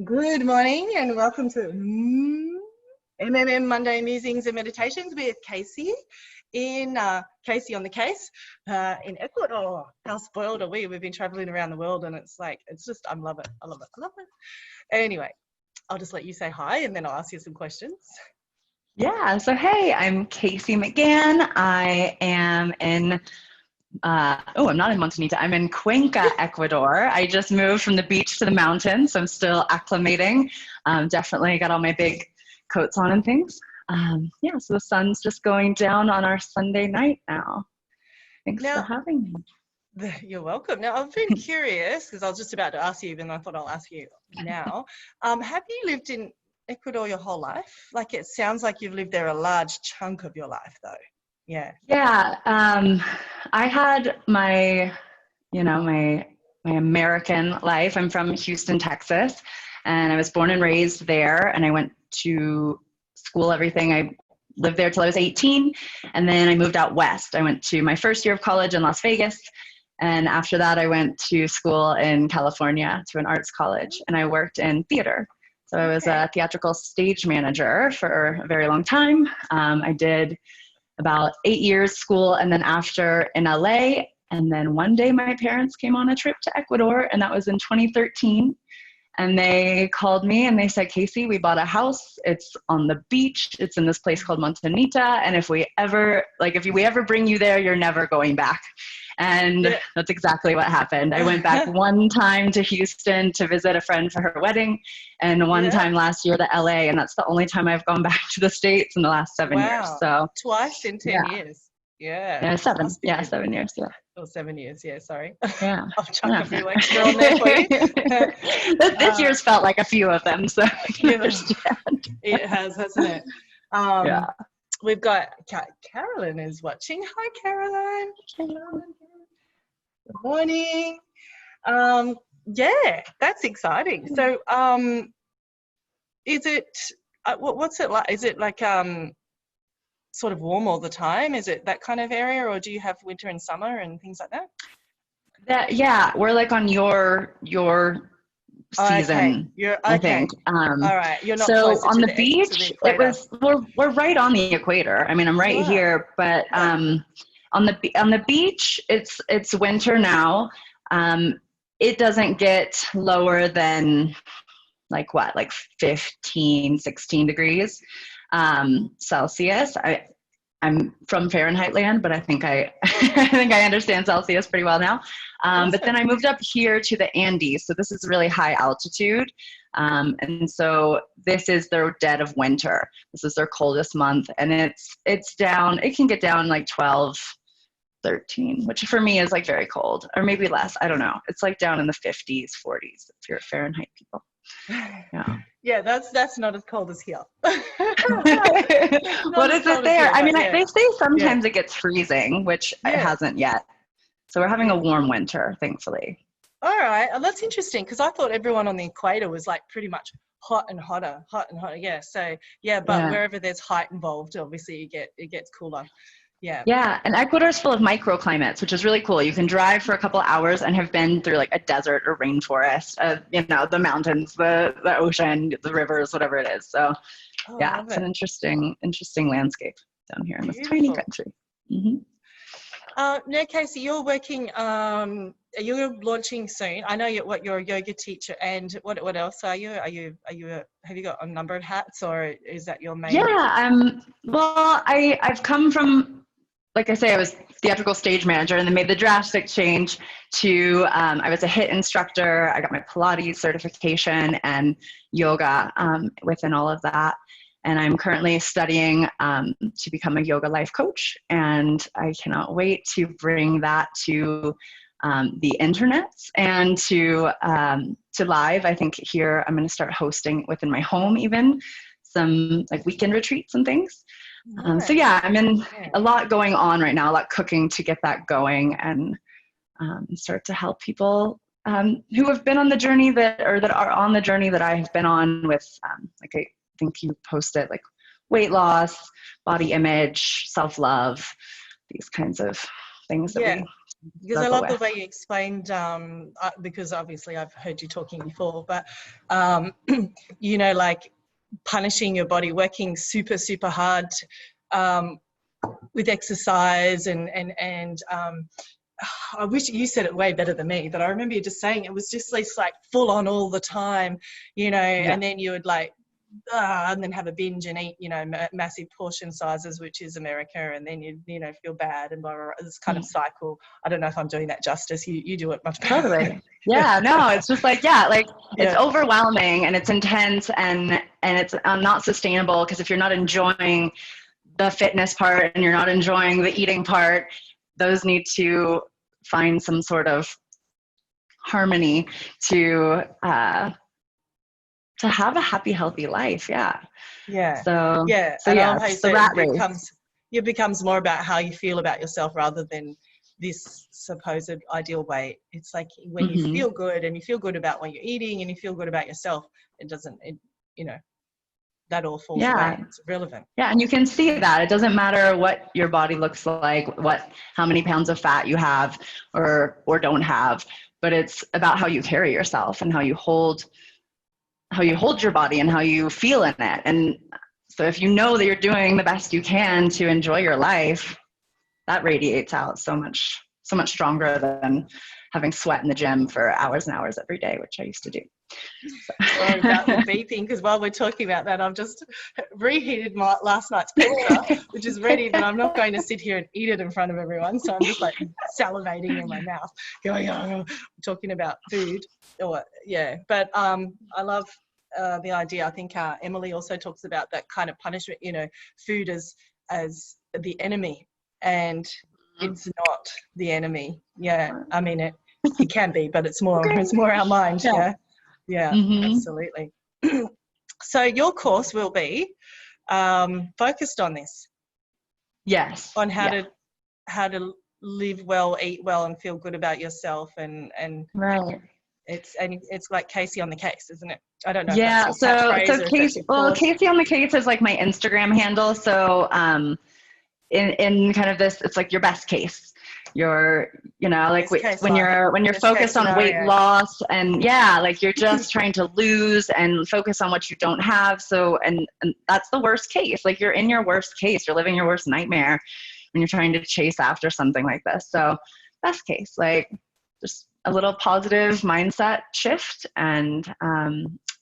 Good morning and welcome to MMM Monday Musings and Meditations with Casey Casey on the case in Ecuador. How spoiled are we? We've been traveling around the world and I love it. I love it. I love it. Anyway, I'll just let you say hi and then I'll ask you some questions. Yeah, so hey, I'm Casey McGann. I am in I'm not in Montanita. I'm in Cuenca, Ecuador. I just moved from the beach to the mountains, so I'm still acclimating. Definitely got all my big coats on and things. So the sun's just going down on our Sunday night now. Thanks for having me. You're welcome. Now, I've been curious, because I was just about to ask you, and I thought I'll ask you now. Have you lived in Ecuador your whole life? Like, it sounds like you've lived there a large chunk of your life, though. Yeah. Yeah. I had my American life. I'm from Houston, Texas, and I was born and raised there, and I went to school, everything. I lived there till I was 18, and then I moved out west. I went to my first year of college in Las Vegas, and after that I went to school in California to an arts college, and I worked in theater. So I was a theatrical stage manager for a very long time. I did about 8 years school, and then after in LA, and then one day my parents came on a trip to Ecuador, and that was in 2013. And they called me and they said, Casey, we bought a house. It's on the beach. It's in this place called Montanita. And if we ever bring you there, you're never going back. And that's exactly what happened. I went back one time to Houston to visit a friend for her wedding, and one time last year to LA. And that's the only time I've gone back to the States in the last 7 years. So twice in 10 years. Yeah, 7. Yeah, 7 years. Yeah. Oh, 7 years. Yeah, sorry. Yeah. I'll chuck a few extra on there for you. This year's felt like a few of them, so I can understand. It has, hasn't it? We've got Carolyn is watching. Hi, Caroline. Good morning. That's exciting. So, is it? What's it like? Is it like sort of warm all the time? Is it that kind of area, or do you have winter and summer and things like that? We're like on your season. I think. All right. You're not so closer on to the beach. We're right on the equator. I mean, I'm right here, but on the beach, it's winter now. It doesn't get lower than like 15, 16 degrees Celsius. I'm from Fahrenheit land, but I think I understand Celsius pretty well now. But then I moved up here to the Andes, so this is really high altitude. And so this is their dead of winter. This is their coldest month, and it's down. It can get down like 12, 13, which for me is like very cold, or maybe less. I don't know. It's like down in the 50s, 40s if you're Fahrenheit people. Yeah, that's not as cold as here. What is it there? I mean, they say sometimes it gets freezing, which it hasn't yet. So we're having a warm winter, thankfully. All right. That's interesting, because I thought everyone on the equator was like pretty much hot and hotter. Yeah. So but wherever there's height involved, obviously it gets cooler. Yeah. Yeah, and Ecuador's full of microclimates, which is really cool. You can drive for a couple of hours and have been through like a desert or rainforest, the mountains, the ocean, the rivers, whatever it is. So it's an interesting landscape down here in this tiny country. Mm-hmm. Now, Casey, you're working. You're launching soon. I know you're a yoga teacher, and what else are you? Have you got a number of hats, or is that your main? Yeah. Well, I've come from, like I say, I was theatrical stage manager, and then made the drastic change to I was a HIIT instructor. I got my Pilates certification and yoga within all of that. And I'm currently studying to become a yoga life coach, and I cannot wait to bring that to the internet and to live. I think here I'm going to start hosting within my home, even some like weekend retreats and things. So I'm in a lot going on right now, a lot cooking to get that going, and start to help people who have been on the journey that are on the journey that I have been on with I think you posted like weight loss, body image, self-love, these kinds of things that we Because I love the way you explained, because obviously I've heard you talking before, but, you know, like punishing your body, working super, super hard with exercise and I wish you said it way better than me, but I remember you just saying it was just like full on all the time, you know, and then you would like, and then have a binge and eat, you know, massive portion sizes, which is America, and then you know, feel bad and blah, blah, blah. This kind of cycle. I don't know if I'm doing that justice. You do it much better. Totally. Yeah, no, it's just like, it's overwhelming and it's intense and it's not sustainable, because if you're not enjoying the fitness part and you're not enjoying the eating part, those need to find some sort of harmony to have a happy, healthy life. Yeah. So it's the rat race. It becomes more about how you feel about yourself rather than this supposed ideal weight. It's like when you feel good and you feel good about what you're eating and you feel good about yourself, you know, that all falls away. It's irrelevant. Yeah, and you can see that. It doesn't matter what your body looks like, how many pounds of fat you have or don't have, but it's about how you carry yourself and how you hold your body and how you feel in it. And so if you know that you're doing the best you can to enjoy your life, that radiates out so much stronger than having sweat in the gym for hours and hours every day, which I used to do. Sorry about the beeping, because while we're talking about that, I've just reheated my last night's pizza, which is ready, but I'm not going to sit here and eat it in front of everyone. So I'm just like salivating in my mouth, going, talking about food. But I love the idea. I think Emily also talks about that kind of punishment, you know, food as the enemy, and it's not the enemy. Yeah, I mean it can be, but it's more our mind. Yeah, absolutely. So your course will be focused on this. Yes. On how to live well, eat well, and feel good about yourself, and right. It's like Casey on the Case, isn't it? I don't know. Yeah. So Casey on the Case is like my Instagram handle. So in kind of this, it's like your best case. Your, you know, like when you're focused on weight loss and like you're just trying to lose and focus on what you don't have. So, and that's the worst case. Like you're in your worst case, you're living your worst nightmare when you're trying to chase after something like this. So best case, like just a little positive mindset shift. And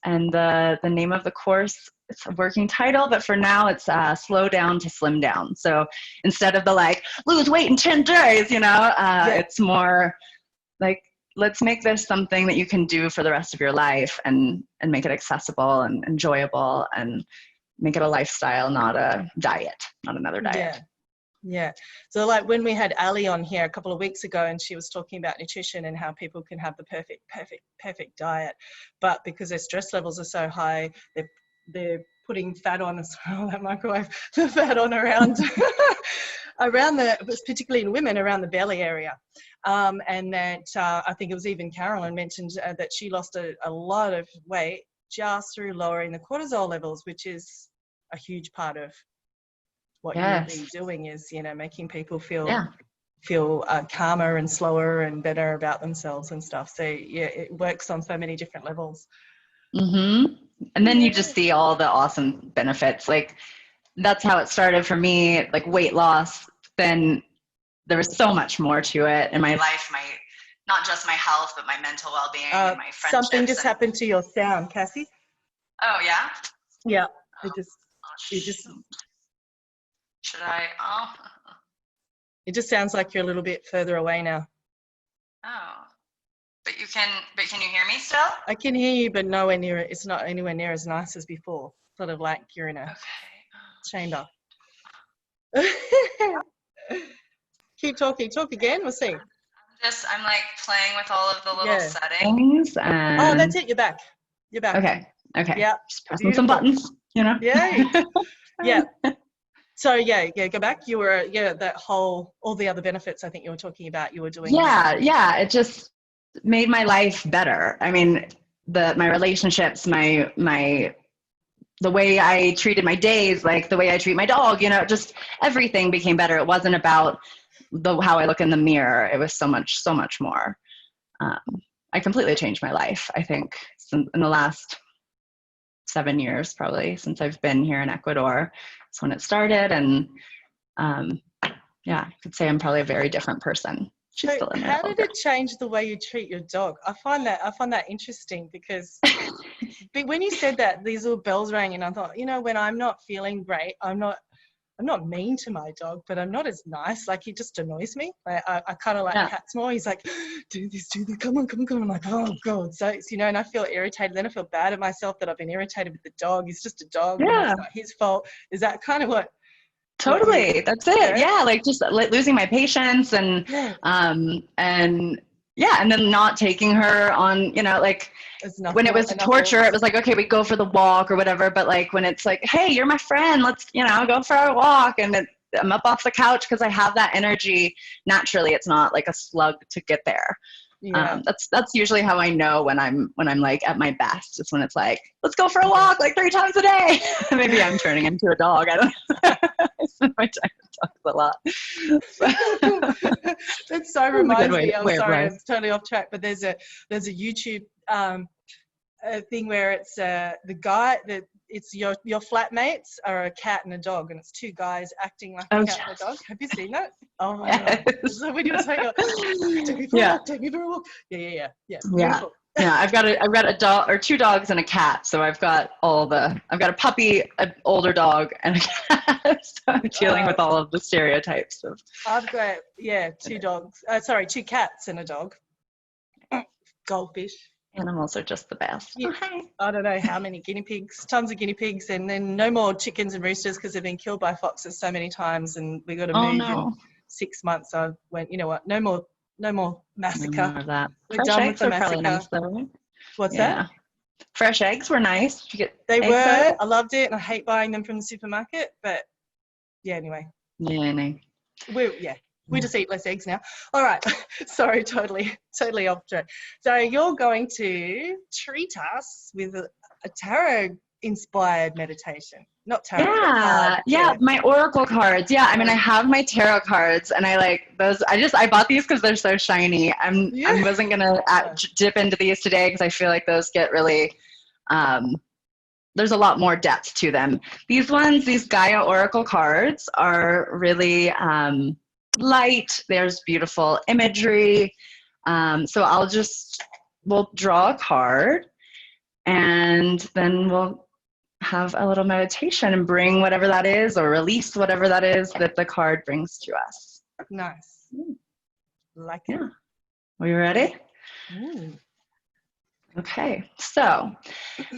the name of the course, it's a working title, but for now it's Slow Down to Slim Down. So instead of the like lose weight in 10 days, you know, it's more like, let's make this something that you can do for the rest of your life and make it accessible and enjoyable and make it a lifestyle, not a diet, not another diet. Yeah. So like when we had Ali on here a couple of weeks ago, and she was talking about nutrition and how people can have the perfect diet, but because their stress levels are so high, they're putting fat on as well, that microwave, the fat on around particularly in women, around the belly area. And that I think it was even Carolyn mentioned that she lost a lot of weight just through lowering the cortisol levels, which is a huge part of what you'll be doing, is, you know, making people feel calmer and slower and better about themselves and stuff. So it works on so many different levels. And then you just see all the awesome benefits. Like that's how it started for me, like weight loss. Then there was so much more to it in my life, not just my health, but my mental well-being and my friendships. Something just happened to your sound, Cassie. Oh yeah? Yeah. Should I? Oh. It just sounds like you're a little bit further away now. Oh. But can you hear me still? I can hear you, but nowhere near it. It's not anywhere near as nice as before. Sort of like you're in a chamber. Keep talking. Talk again. We'll see. I'm like playing with all of the little settings. And... Oh, that's it. You're back. Okay. Yeah. Just pressing some buttons, you know? Yeah. So go back. You were all the other benefits I think you were talking about, you were doing. Yeah. It just made my life better. I mean, my relationships, the way I treated my days, like the way I treat my dog, you know, just everything became better. It wasn't about how I look in the mirror, it was so much more. I completely changed my life, I think, in the last 7 years, probably, since I've been here in Ecuador. That's when it started. And yeah, I could say I'm probably a very different person. She's So still in there. how did it change the way you treat your dog? I find that interesting because when you said that, these little bells rang, and I thought, when I'm not feeling great, I'm not mean to my dog, but I'm not as nice. Like, he just annoys me. I kind of like cats more. He's like, do this, come on. I'm like, oh God. So it's, and I feel irritated. Then I feel bad at myself that I've been irritated with the dog. He's just a dog. Yeah. It's not his fault. Is that kind of what? Totally. That's it. Yeah. Like just like losing my patience and then not taking her on, like when it was torture, it was like, okay, we go for the walk or whatever. But like when it's like, hey, you're my friend, let's, go for a walk. And I'm up off the couch because I have that energy naturally. It's not like a slug to get there. Yeah. That's usually how I know when I'm like at my best. It's when it's like, let's go for a walk like 3 times a day. Maybe I'm turning into a dog. I don't know. I spend my time with dogs a lot. That so reminds me. I'm sorry, I'm totally off track. But there's a YouTube thing where it's the guy that it's your flatmates are a cat and a dog, and it's 2 guys acting like a cat and a dog. Have you seen that? Oh my God. So when you were saying, take me for a walk, take me for a walk. Yeah. Beautiful. Yeah, I've got a dog or 2 dogs and a cat. So I've got a puppy, an older dog, and a cat. So I'm dealing with all of the stereotypes of. I've got 2 dogs. 2 cats and a dog. Goldfish. Animals are just the best. Yeah. I don't know how many guinea pigs, tons of guinea pigs, and then no more chickens and roosters because they've been killed by foxes so many times, and we got to move in 6 months. So I went, you know what? No more massacre. No more of that. We're done with the massacre. Nice, though. What's that? Fresh eggs were nice. They were. I loved it, and I hate buying them from the supermarket. But anyway. Yeah, no. We just eat less eggs now. All right. Sorry, totally off track. So you're going to treat us with a tarot-inspired meditation. Not tarot. My oracle cards. Yeah, I mean, I have my tarot cards, and I like those. I bought these because they're so shiny. I wasn't gonna dip into these today because I feel like those get really. There's a lot more depth to them. These Gaia oracle cards are really. Light, there's beautiful imagery. So we'll draw a card, and then we'll have a little meditation and bring whatever that is, or release whatever that is that the card brings to us. Nice. Like it. Are you ready? Okay, so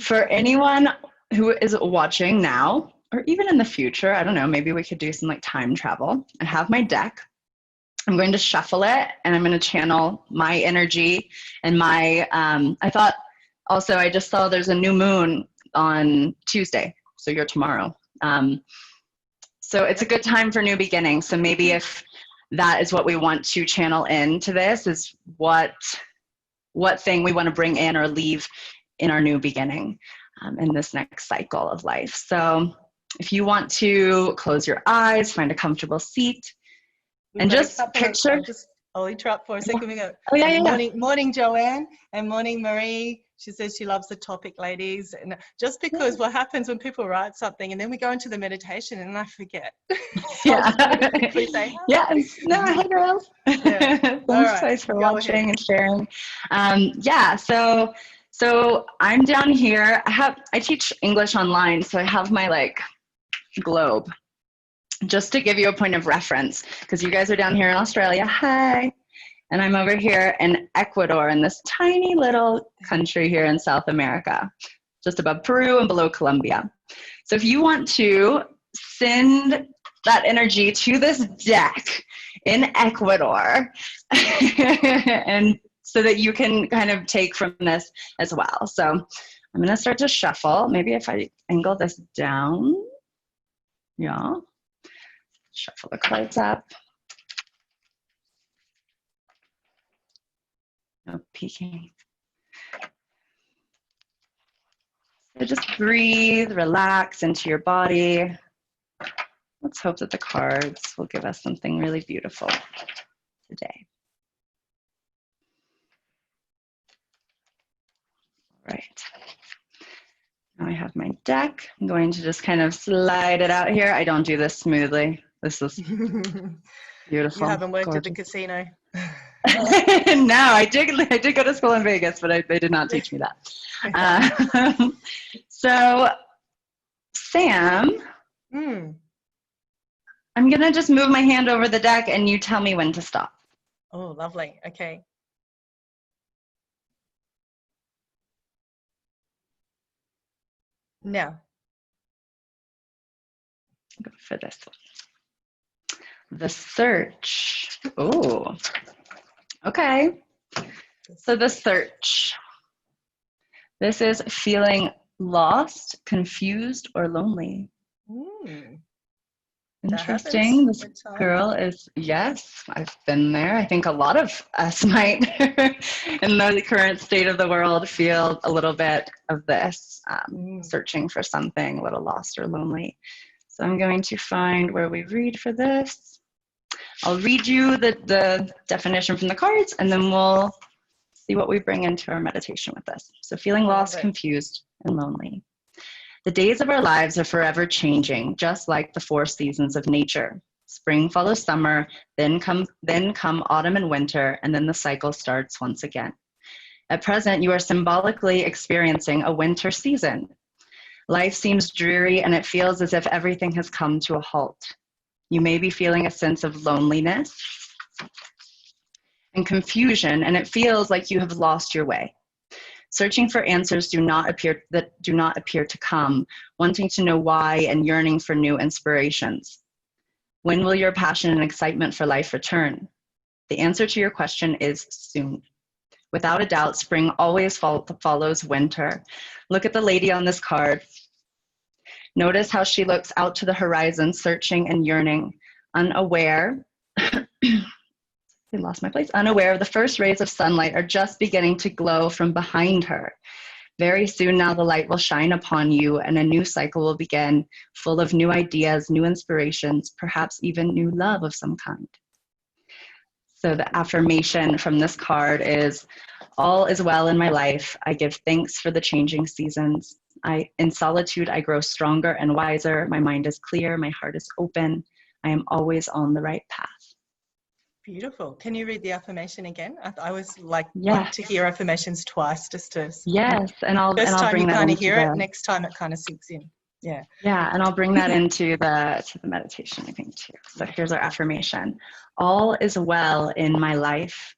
for anyone who is watching now, or even in the future, I don't know, maybe we could do some like time travel. I have my deck. I'm going to shuffle it, and I'm going to channel my energy and my, I thought also, I just saw there's a new moon on Tuesday. So you're tomorrow. So it's a good time for new beginnings. So maybe if that is what we want to channel into this, is what thing we want to bring in or leave in our new beginning in this next cycle of life. So if you want to close your eyes, find a comfortable seat, and just picture. I'll interrupt for a second. We go. Oh yeah. Morning, Joanne, and morning, Marie. She says she loves the topic, ladies. And just because what happens when people write something and then we go into the meditation and I forget. Please say hi. Yeah. No, hey girls. Thanks guys for watching and sharing. So I'm down here. I teach English online, so I have my like globe. Just to give you a point of reference, because you guys are down here in Australia. Hi. And I'm over here in Ecuador, in this tiny little country here in South America, just above Peru and below Colombia. So if you want to send that energy to this deck in Ecuador, and so that you can kind of take from this as well. So I'm going to start to shuffle. Maybe if I angle this down. Yeah. Shuffle the cards up. No peeking. So just breathe, relax into your body. Let's hope that the cards will give us something really beautiful today. All right. Now I have my deck. I'm going to just kind of slide it out here. I don't do this smoothly. This is beautiful. You haven't worked gorgeous. at the casino. No, I did go to school in Vegas, but they did not teach me that. So, Sam, I'm going to just move my hand over the deck and you tell me when to stop. Oh, lovely. Okay. Now. Go for this one. The search. Oh, okay. So the search. This is feeling lost, confused, or lonely. Interesting. This girl is, yes, I've been there. I think a lot of us might, in the current state of the world, feel a little bit of this, searching for something, a little lost or lonely. So I'm going to find where we read for this. I'll read you the definition from the cards, and then we'll see what we bring into our meditation with this. So feeling lost, confused, and lonely. The days of our lives are forever changing, just like the 4 seasons of nature. Spring follows summer, then come autumn and winter, and then the cycle starts once again. At present, you are symbolically experiencing a winter season. Life seems dreary, and it feels as if everything has come to a halt. You may be feeling a sense of loneliness and confusion, and it feels like you have lost your way. Searching for answers do not appear to come, wanting to know why and yearning for new inspirations. When will your passion and excitement for life return? The answer to your question is soon. Without a doubt, spring always follows winter. Look at the lady on this card. Notice how she looks out to the horizon, searching and yearning, unaware. I lost my place. Unaware of the first rays of sunlight are just beginning to glow from behind her. Very soon now the light will shine upon you and a new cycle will begin, full of new ideas, new inspirations, perhaps even new love of some kind. So the affirmation from this card is, all is well in my life. I give thanks for the changing seasons. In solitude, I grow stronger and wiser. My mind is clear. My heart is open. I am always on the right path. Beautiful. Can you read the affirmation again? I always like to hear affirmations twice, just to. Yes, and I'll first and I'll time bring you that kind of into hear it, next time it kind of sinks in. Yeah. Yeah, and I'll bring that into the meditation, I think, too. So here's our affirmation. All is well in my life.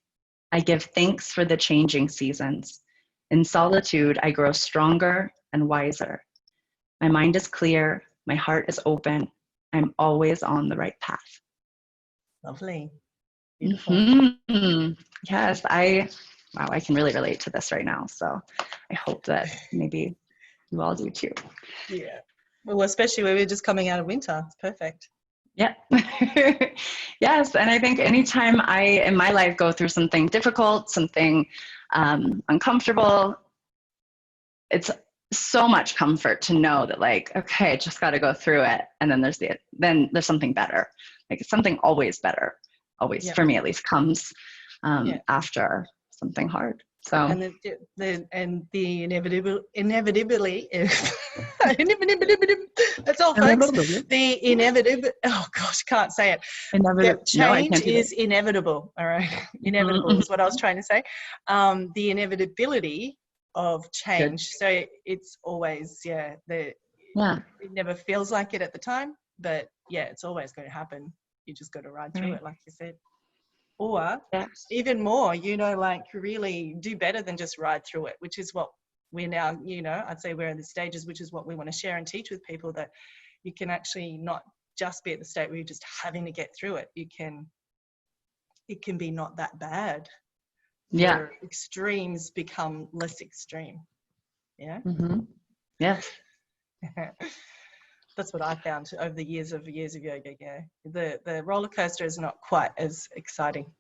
I give thanks for the changing seasons. In solitude, I grow stronger and wiser. My mind is clear. My heart is open. I'm always on the right path. Lovely. Beautiful. Mm-hmm. Yes, I can really relate to this right now. So I hope that maybe you all do too. Yeah. Well, especially when we're just coming out of winter. It's perfect. Yeah. Yes. And I think anytime I, in my life, go through something difficult, something uncomfortable, it's so much comfort to know that, like, okay, just got to go through it. And then there's something better. Like, it's something always better, always, for me at least, comes after something hard. So, and the inevitably that's all, folks. The inevitable. Oh gosh, can't say it. Change is inevitable. All right, inevitable is what I was trying to say. The inevitability of change. So it's always it never feels like it at the time, but it's always going to happen. You just got to ride through it, like you said. Or even more, like really do better than just ride through it, which is what we're now, I'd say we're in the stages, which is what we want to share and teach with people, that you can actually not just be at the state where you're just having to get through it. It can be not that bad. Where extremes become less extreme. Yeah. Mm-hmm. Yes. That's what I found over the years of yoga. Yeah, the roller coaster is not quite as exciting.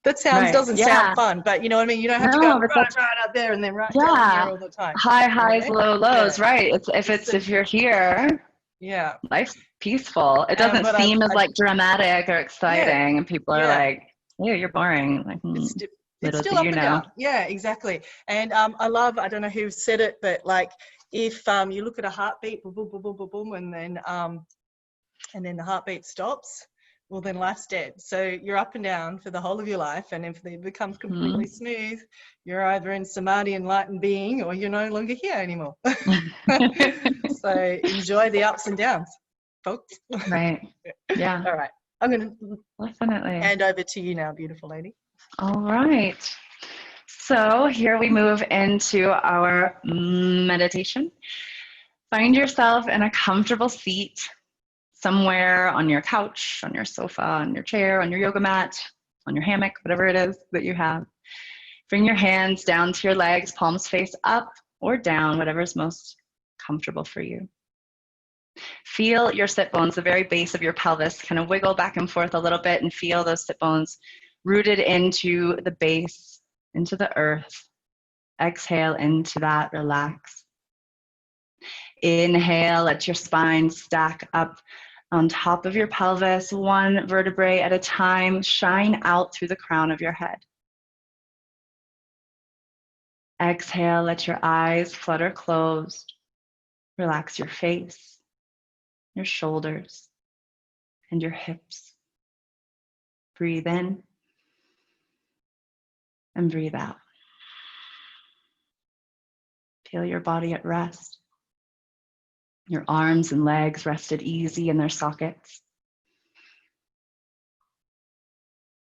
That doesn't sound fun, but you know what I mean. You don't have to go right up there and then down here all the time. High highs, low lows. Right. If you're here, Yeah. Life's peaceful. It doesn't But seem as I like dramatic or yeah, exciting, and people are yeah. like, "Yeah, you're boring." Like, It's little do still up you and know. down. Yeah, exactly. And I love, I don't know who said it, but like if you look at a heartbeat, boom, boom, boom, boom, boom, boom, and then the heartbeat stops, well then life's dead. So you're up and down for the whole of your life, and if it becomes completely smooth, you're either in samadhi, enlightened being, or you're no longer here anymore. So enjoy the ups and downs, folks. Right. Yeah, All right. I'm going to definitely. hand over to you now, beautiful lady. All right. So here we move into our meditation. Find yourself in a comfortable seat somewhere on your couch, on your sofa, on your chair, on your yoga mat, on your hammock, whatever it is that you have. Bring your hands down to your legs, palms face up or down, whatever's most comfortable for you. Feel your sit bones, the very base of your pelvis, kind of wiggle back and forth a little bit and feel those sit bones rooted into the base, into the earth. Exhale into that, relax. Inhale, let your spine stack up on top of your pelvis, one vertebrae at a time, shine out through the crown of your head. Exhale, let your eyes flutter closed. Relax your face, your shoulders, and your hips. Breathe in and breathe out. Feel your body at rest. Your arms and legs rested easy in their sockets.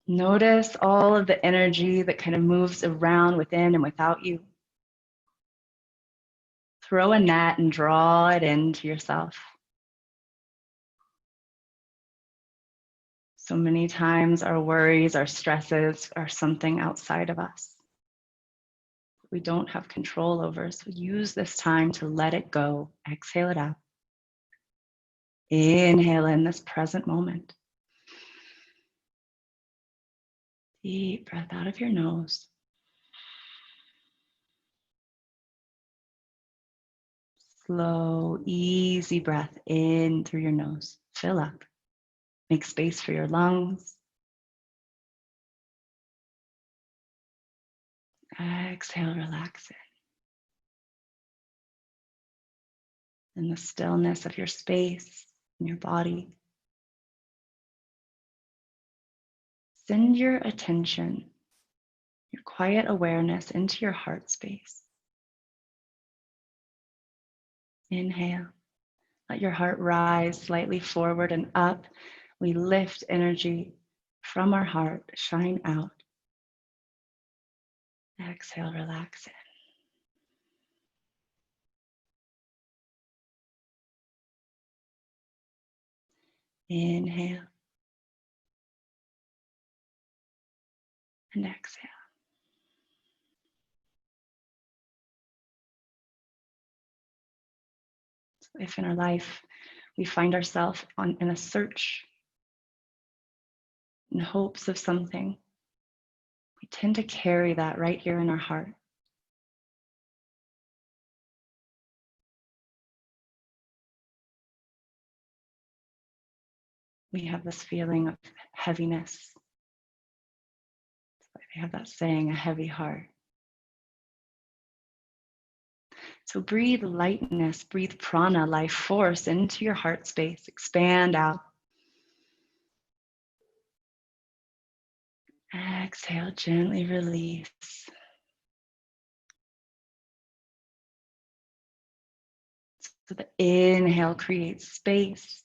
Notice all of the energy that kind of moves around within and without you. Throw a net and draw it into yourself. So many times our worries, our stresses are something outside of us. We don't have control over. So use this time to let it go. Exhale it out. Inhale in this present moment. Deep breath out of your nose. Slow, easy breath in through your nose. Fill up. Make space for your lungs. Exhale, relax it. In the stillness of your space, in your body. Send your attention, your quiet awareness into your heart space. Inhale. Let your heart rise slightly forward and up. We lift energy from our heart, shine out. Exhale, relax it. Inhale and exhale. So if in our life we find ourselves in a search, in hopes of something, we tend to carry that right here in our heart. We have this feeling of heaviness. They have that saying, a heavy heart. So breathe lightness, breathe prana, life force into your heart space. Expand out. Exhale, gently release. So the inhale creates space.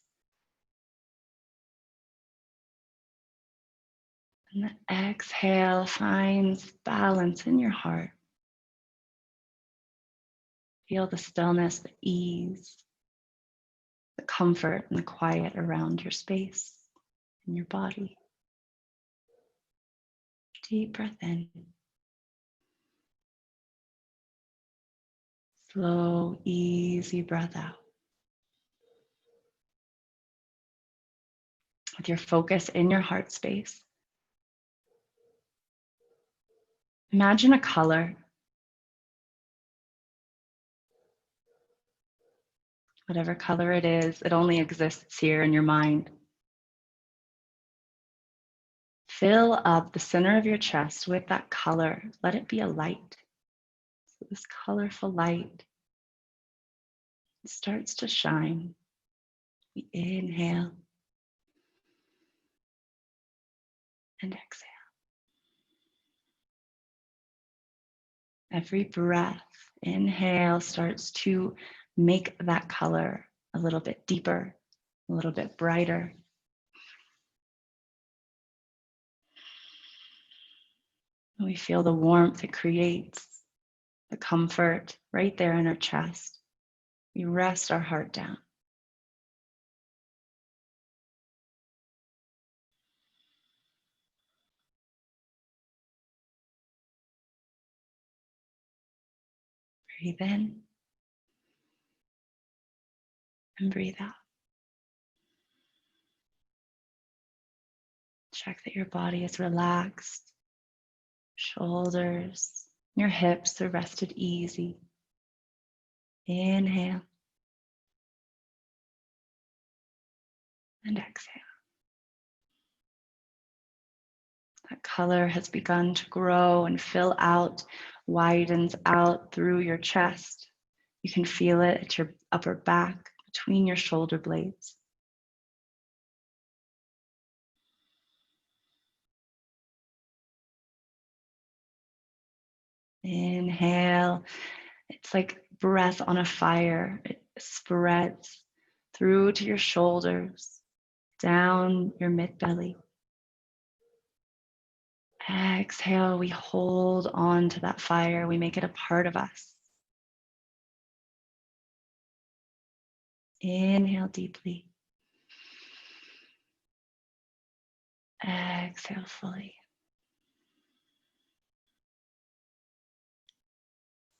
And the exhale finds balance in your heart. Feel the stillness, the ease, the comfort, and the quiet around your space and your body. Deep breath in. Slow, easy breath out. With your focus in your heart space, imagine a color. Whatever color it is, it only exists here in your mind. Fill up the center of your chest with that color. Let it be a light. So this colorful light starts to shine. We inhale and exhale. Every breath, inhale, starts to make that color a little bit deeper, a little bit brighter. We feel the warmth it creates, the comfort right there in our chest. We rest our heart down. Breathe in and breathe out. Check that your body is relaxed. Shoulders, your hips are rested easy. Inhale and exhale. That color has begun to grow and fill out, widens out through your chest. You can feel it at your upper back, between your shoulder blades. Inhale. It's like breath on a fire. It spreads through to your shoulders, down your mid-belly. Exhale, we hold on to that fire. We make it a part of us. Inhale deeply. Exhale fully.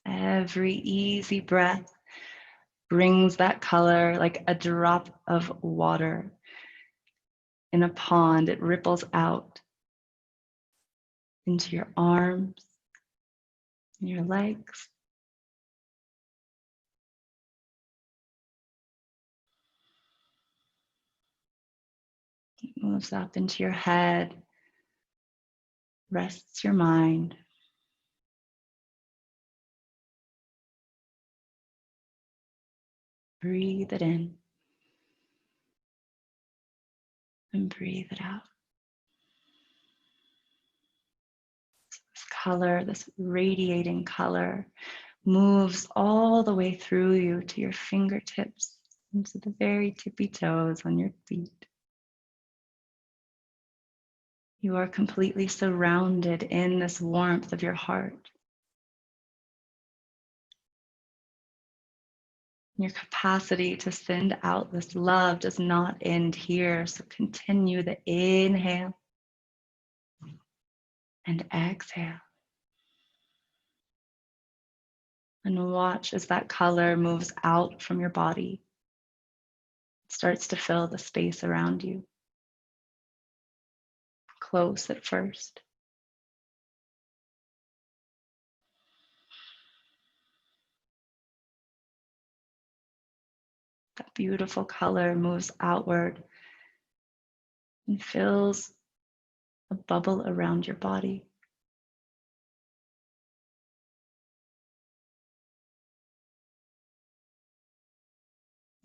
Every easy breath brings that color like a drop of water in a pond. It ripples out into your arms, and your legs. It moves up into your head, rests your mind. Breathe it in and breathe it out. This color, this radiating color, moves all the way through you to your fingertips, into the very tippy toes on your feet. You are completely surrounded in this warmth of your heart. Your capacity to send out this love does not end here, so continue the inhale and exhale. And watch as that color moves out from your body. It starts to fill the space around you. Close at first. That beautiful color moves outward and fills a bubble around your body.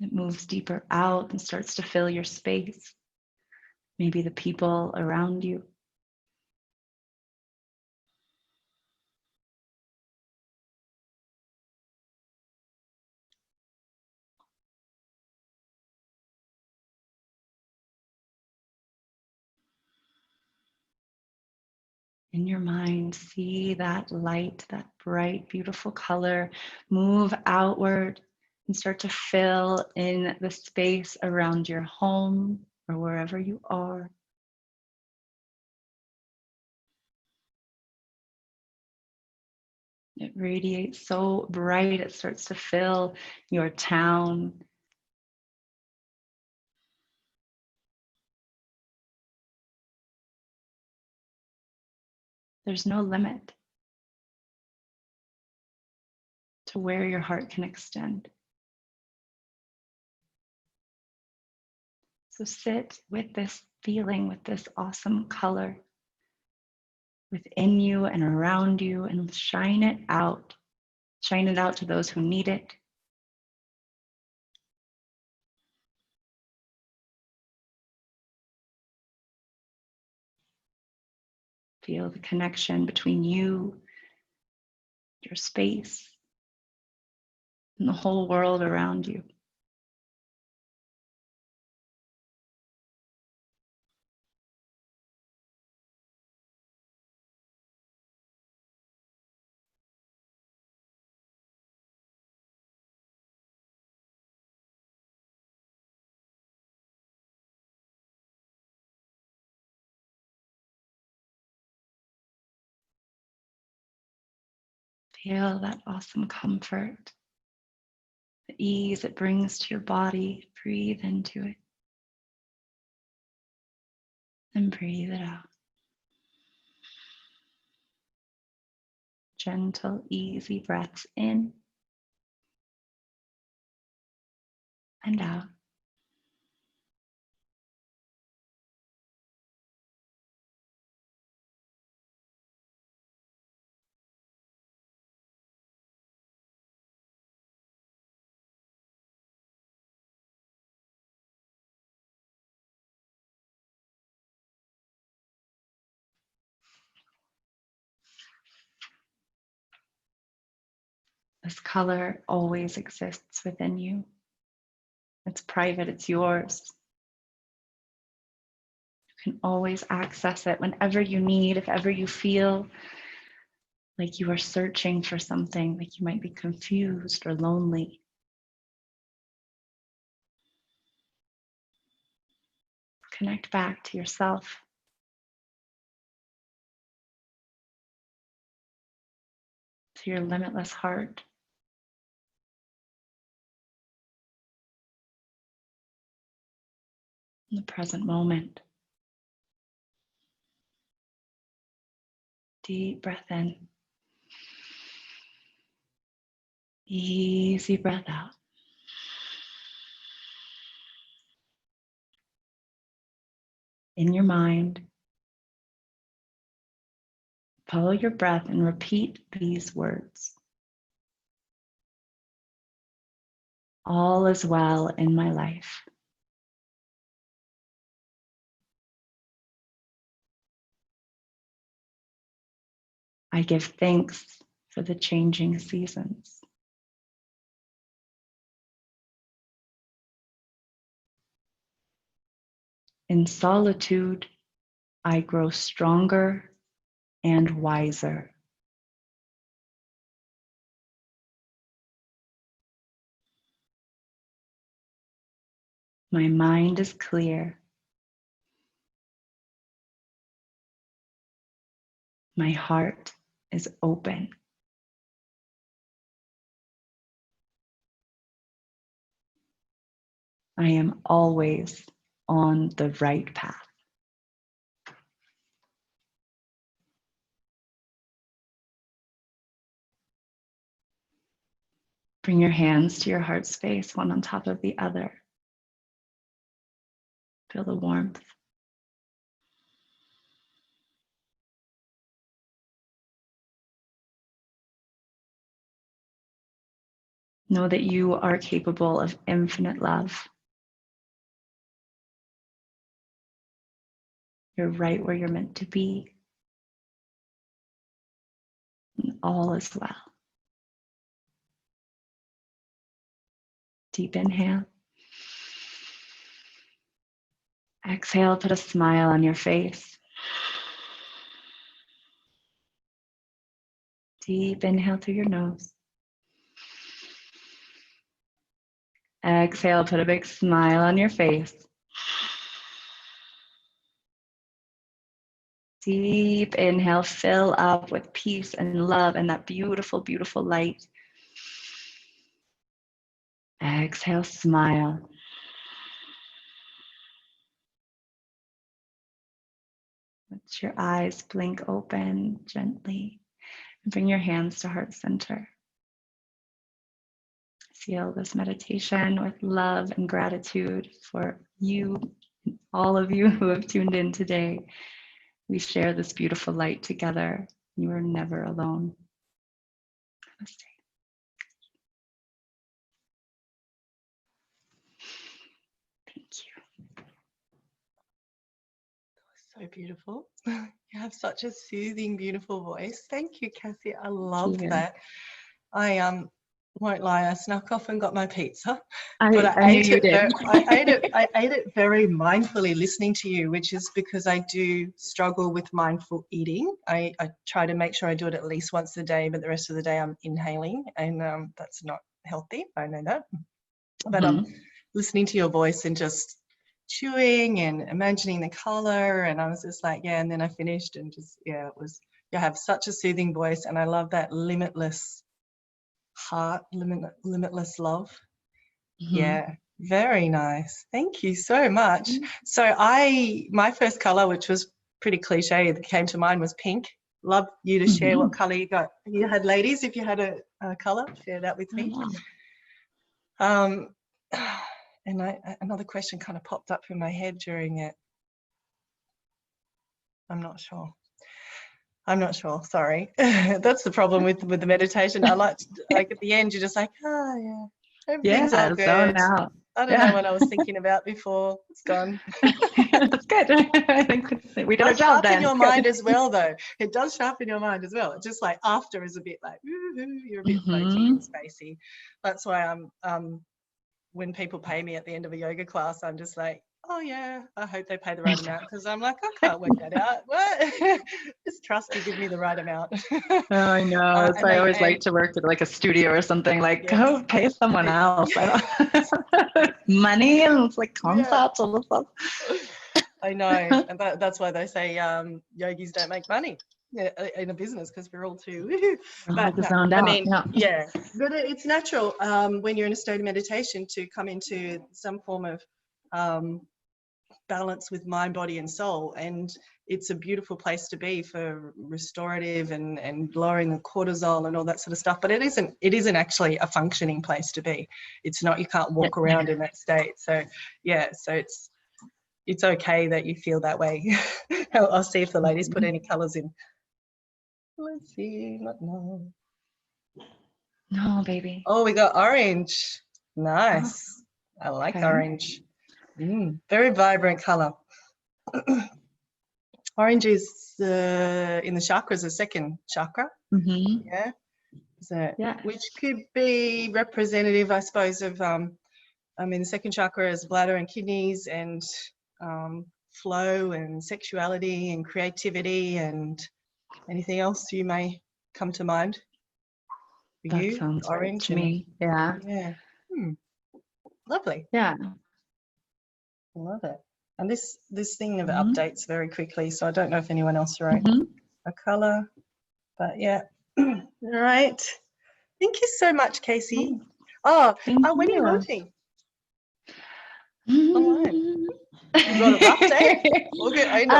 It moves deeper out and starts to fill your space, maybe the people around you. In your mind, see that light, that bright, beautiful color move outward and start to fill in the space around your home or wherever you are. It radiates so bright, it starts to fill your town. There's no limit to where your heart can extend. So sit with this feeling, with this awesome color within you and around you, and shine it out. Shine it out to those who need it. Feel the connection between you, your space, and the whole world around you. Feel that awesome comfort, the ease it brings to your body. Breathe into it and breathe it out. Gentle, easy breaths in and out. This color always exists within you. It's private, it's yours. You can always access it whenever you need, if ever you feel like you are searching for something, like you might be confused or lonely. Connect back to yourself. To your limitless heart. In the present moment. Deep breath in. Easy breath out. In your mind, follow your breath and repeat these words. All is well in my life. I give thanks for the changing seasons. In solitude, I grow stronger and wiser. My mind is clear. My heart is open. I am always on the right path. Bring your hands to your heart space, one on top of the other. Feel the warmth. Know that you are capable of infinite love. You're right where you're meant to be. And all is well. Deep inhale. Exhale, put a smile on your face. Deep inhale through your nose. Exhale, put a big smile on your face. Deep inhale, fill up with peace and love and that beautiful, beautiful light. Exhale, smile. Let your eyes blink open gently and bring your hands to heart center. Seal this meditation with love and gratitude for you all of you who have tuned in today. We share this beautiful light together. You are never alone. Namaste. Thank you. So beautiful. You have such a soothing, beautiful voice. Thank you, Cassie. I love that. I won't lie, I snuck off and got my pizza, but I knew you did. I ate it very mindfully listening to you, which is because I do struggle with mindful eating. I try to make sure I do it at least once a day, but the rest of the day I'm inhaling, and that's not healthy. I know that. But listening to your voice and just chewing and imagining the color, and I was just like, yeah, and then I finished and just, yeah, it was, you have such a soothing voice, and I love that limitless heart, limitless love. Yeah, very nice. Thank you so much. So my first color, which was pretty cliche, that came to mind was pink. Love you to share what color you got. You had, ladies, if you had a color, share that with me. And another question kind of popped up in my head during it. I'm not sure. Sorry. That's the problem with the meditation. I like at the end, you're just like, oh yeah, everything's all good. I don't know what I was thinking about before. It's gone. That's good. I think we did our job then. It sharpens your mind as well, though. It does sharpen your mind as well. It's just like after is a bit like, you're a bit floaty and spacey. That's why when people pay me at the end of a yoga class, I'm just like, oh yeah, I hope they pay the right amount, because I'm like, I can't work that out. What? Just trust you give me the right amount. Oh, I know. I always like to work at like a studio or something, like go pay someone else. Money, and it's like concepts and stuff. I know, and that's why they say yogis don't make money in a business, because we're all too but no, I mean, but it's natural when you're in a state of meditation to come into some form of balance with mind, body and soul, and it's a beautiful place to be for restorative and lowering the cortisol and all that sort of stuff. But it isn't actually a functioning place to be. It's not, you can't walk around in that state. So yeah, so it's okay that you feel that way. I'll see if the ladies put any colors in. Let's see. No, baby. Oh, we got orange. Nice. I like orange. Very vibrant color. Orange is in the chakras, the second chakra. Yeah. So, which could be representative, I suppose, of the second chakra is bladder and kidneys, and flow and sexuality and creativity, and anything else you may come to mind for that you? Sounds orange right to me. Yeah. Lovely. Yeah. Love it. And this thing of updates very quickly, so I don't know if anyone else wrote a color, but yeah. All right. Thank you so much, Casey. When are you launching? Online. You got a rough date? August, September?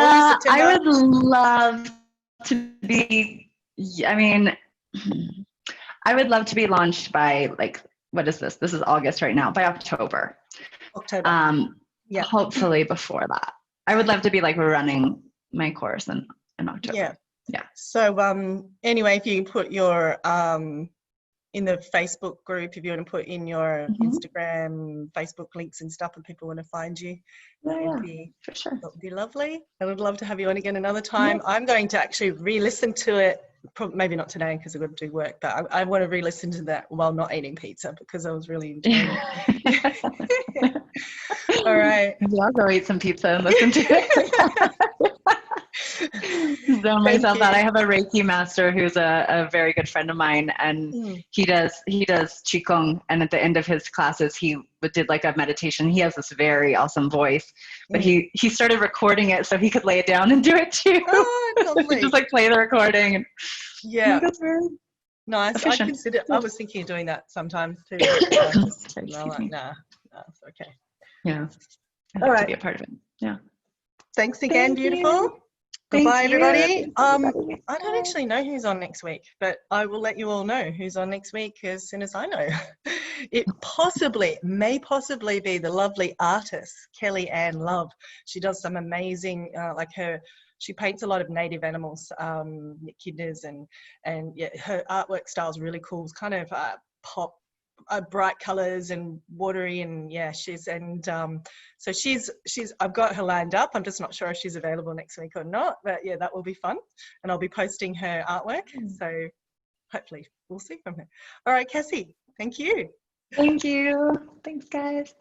I would love to be, I would love to be launched by, like, what is this? This is August right now, by October. Hopefully before that. I would love to be like running my course in October. Yeah. So anyway, if you put your in the Facebook group, if you want to put in your Instagram, Facebook links and stuff, and people want to find you, that would be for sure. That would be lovely. I would love to have you on again another time. I'm going to actually re-listen to it. Maybe not today because I've got to do work, but I want to re-listen to that while not eating pizza, because I was really enjoying it. All right. Maybe I'll go eat some pizza and listen to it. Zone myself out. I have a Reiki master who's a very good friend of mine, and he does Qigong, and at the end of his classes he did like a meditation. He has this very awesome voice, but he started recording it so he could lay it down and do it too. Just like play the recording. That's very nice. Efficient. I was thinking of doing that sometimes too. It's okay. Yeah. All right. To be a part of it. Yeah. Thanks again, beautiful. Goodbye, Thank you. everybody. Thanks, everybody. I don't actually know who's on next week, but I will let you all know who's on next week as soon as I know. It may possibly be the lovely artist, Kelly Ann Love. She does some amazing, she paints a lot of native animals, echidnas, and yeah, her artwork style is really cool. It's kind of pop, bright colors and watery, and yeah, so she's I've got her lined up. I'm just not sure if she's available next week or not, but yeah, that will be fun, and I'll be posting her artwork, so hopefully we'll see from her. All right, Cassie, thank you. Thank you. Thanks, guys.